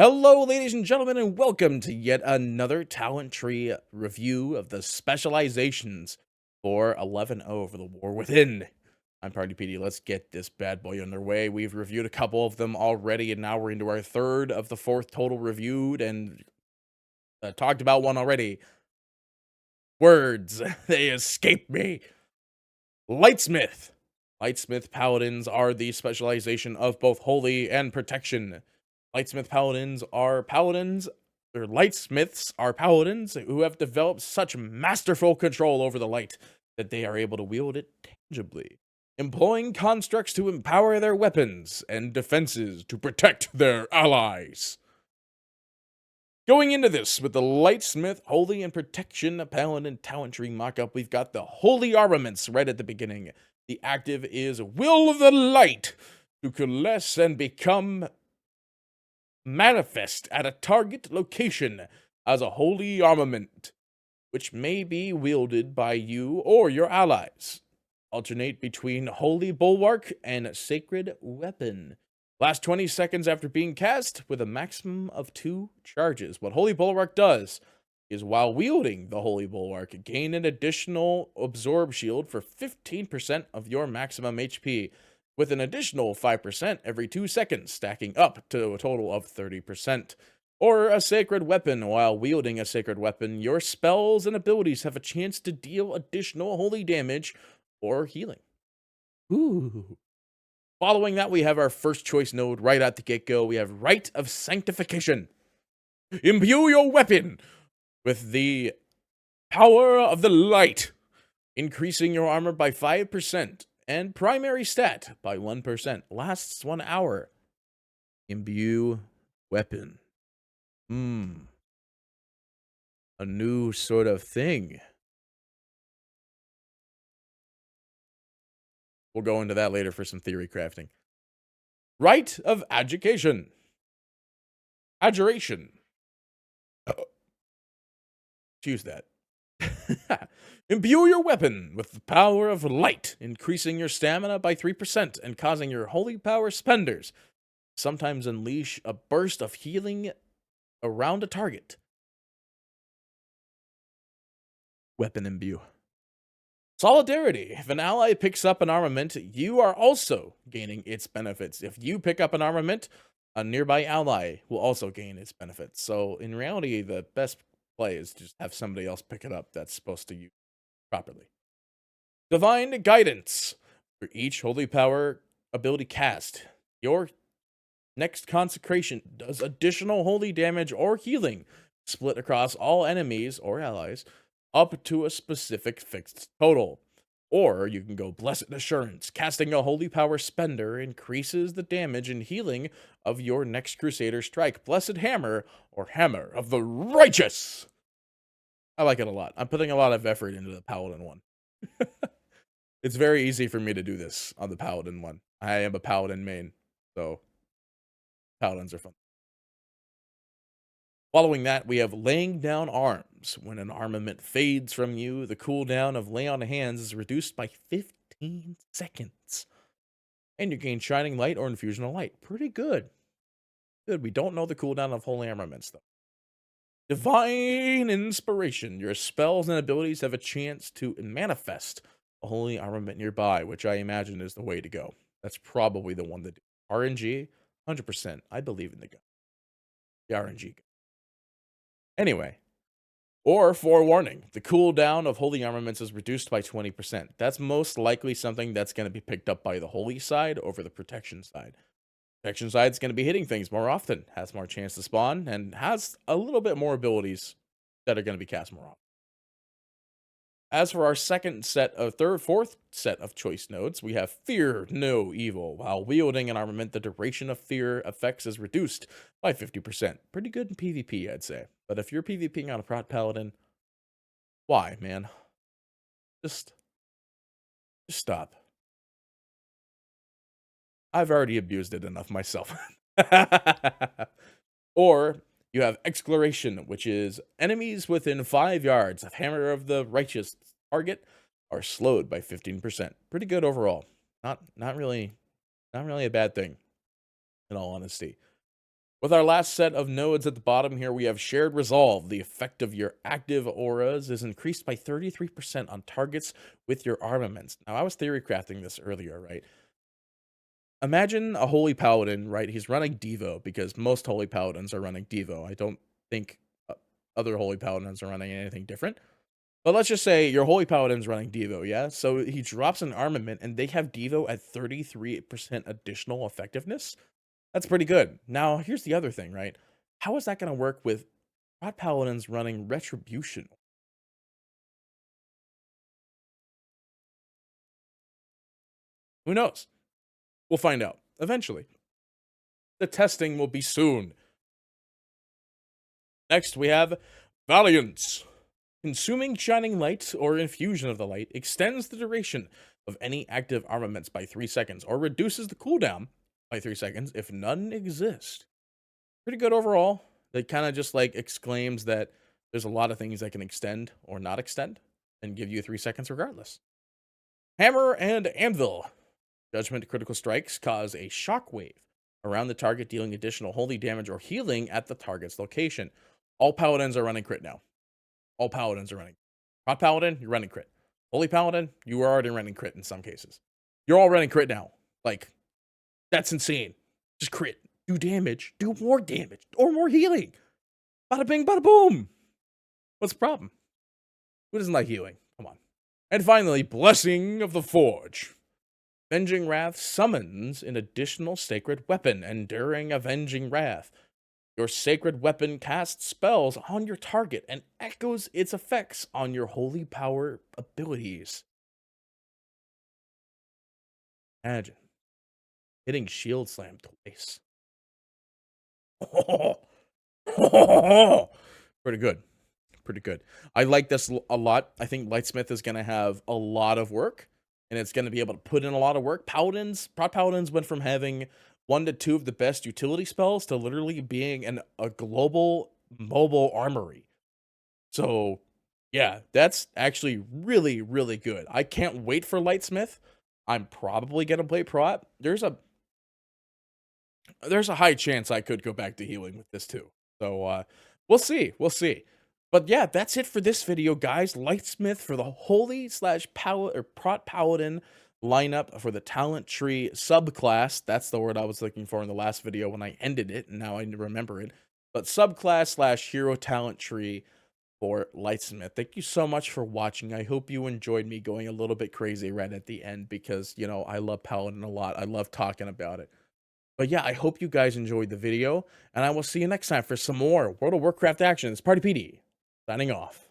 Hello, ladies and gentlemen, and welcome to yet another talent tree review of the specializations for 11-0 for the War Within. I'm Party PD. Let's get this bad boy underway. We've reviewed a couple of them already, and now we're into our third of the fourth total reviewed and talked about one already. Words, they escape me. Lightsmith. Lightsmith Paladins are the specialization of both Holy and Protection. Lightsmith Paladins are paladins, or Lightsmiths are paladins who have developed such masterful control over the light that they are able to wield it tangibly, employing constructs to empower their weapons and defenses to protect their allies. Going into this with the Lightsmith Holy and Protection Paladin talent tree mock-up, we've got the Holy Armaments right at the beginning. The active is Will of the Light to coalesce and become manifest at a target location as a holy armament, which may be wielded by you or your allies. Alternate between Holy Bulwark and Sacred Weapon. Last 20 seconds after being cast with a maximum of 2 charges. What Holy Bulwark does is while wielding the Holy Bulwark, gain an additional Absorb Shield for 15% of your maximum HP, with an additional 5% every 2 seconds, stacking up to a total of 30%. Or a Sacred Weapon. While wielding a Sacred Weapon, your spells and abilities have a chance to deal additional holy damage or healing. Ooh. Following that, we have our first choice node right at the get-go. We have Rite of Sanctification. Imbue your weapon with the power of the light, increasing your armor by 5%. And primary stat by 1%. Lasts 1 hour. Imbue weapon. A new sort of thing. We'll go into that later for some theory crafting. Rite of Adjuration. Adjuration. Choose that. Imbue your weapon with the power of light, increasing your stamina by 3% and causing your holy power spenders sometimes unleash a burst of healing around a target. Weapon imbue. Solidarity. If an ally picks up an armament, you are also gaining its benefits. If you pick up an armament, a nearby ally will also gain its benefits. So in reality, the best play is just have somebody else pick it up that's supposed to use it properly. Divine Guidance. For each holy power ability cast, your next consecration does additional holy damage or healing split across all enemies or allies up to a specific fixed total. Or you can go Blessed Assurance. Casting a holy power spender increases the damage and healing of your next Crusader strike. Blessed Hammer, or Hammer of the Righteous. I like it a lot. I'm putting a lot of effort into the Paladin one. It's very easy for me to do this on the Paladin one. I am a Paladin main, so Paladins are fun. Following that, we have Laying Down Arms. When an armament fades from you, the cooldown of Lay on Hands is reduced by 15 seconds. And you gain Shining Light or Infusion of Light. Pretty good. Good. We don't know the cooldown of Holy Armaments, though. Divine Inspiration. Your spells and abilities have a chance to manifest a Holy Armament nearby, which I imagine is the way to go. That's probably the one that RNG, 100%. I believe in the gun. The RNG. Anyway, or forewarning, the cooldown of Holy Armaments is reduced by 20%. That's most likely something that's going to be picked up by the Holy side over the Protection side. Protection side is going to be hitting things more often, has more chance to spawn, and has a little bit more abilities that are going to be cast more often. As for our fourth set of choice nodes, we have Fear No Evil. While wielding an armament, the duration of fear effects is reduced by 50%. Pretty good in PvP, I'd say. But if you're PvPing on a Prot Paladin, why, man? Just stop. I've already abused it enough myself. Or you have Exploration, which is enemies within 5 yards of Hammer of the Righteous target are slowed by 15%. Pretty good overall. Not really a bad thing, in all honesty. With our last set of nodes at the bottom here, we have Shared Resolve. The effect of your active auras is increased by 33% on targets with your armaments. Now, I was theory crafting this earlier, right? Imagine a Holy Paladin, right? He's running Devo because most Holy Paladins are running Devo. I don't think other Holy Paladins are running anything different. But let's just say your Holy Paladin's running Devo, yeah? So he drops an armament and they have Devo at 33% additional effectiveness. That's pretty good. Now, here's the other thing, right? How is that going to work with Prot Paladins running Retribution? Who knows? We'll find out eventually. The testing will be soon. Next, we have Valiance. Consuming Shining Light or Infusion of the Light extends the duration of any active armaments by 3 seconds or reduces the cooldown by 3 seconds if none exist. Pretty good overall. That kind of just like exclaims that there's a lot of things that can extend or not extend and give you 3 seconds regardless. Hammer and Anvil. Judgment critical strikes cause a shockwave around the target, dealing additional holy damage or healing at the target's location. All paladins are running crit now. All paladins are running. Prot Paladin, you're running crit. Holy Paladin, you are already running crit in some cases. You're all running crit now. Like, that's insane. Just crit. Do damage. Do more damage. Or more healing. Bada bing, bada boom. What's the problem? Who doesn't like healing? Come on. And finally, Blessing of the Forge. Avenging Wrath summons an additional sacred weapon, Enduring Avenging Wrath. Your sacred weapon casts spells on your target and echoes its effects on your holy power abilities. Imagine hitting Shield Slam twice. Pretty good. Pretty good. I like this a lot. I think Lightsmith is going to have a lot of work, and it's going to be able to put in a lot of work. Prot Paladins went from having 1 to 2 of the best utility spells to literally being a global mobile armory. So, yeah, that's actually really, really good. I can't wait for Lightsmith. I'm probably going to play Prot. There's a high chance I could go back to healing with this too. So, we'll see. We'll see. But yeah, that's it for this video, guys. Lightsmith for the Holy / Prot Paladin lineup for the talent tree subclass. That's the word I was looking for in the last video when I ended it, and now I remember it. But subclass / hero talent tree for Lightsmith. Thank you so much for watching. I hope you enjoyed me going a little bit crazy right at the end because, you know, I love Paladin a lot. I love talking about it. But yeah, I hope you guys enjoyed the video, and I will see you next time for some more World of Warcraft action. It's Party PD, signing off.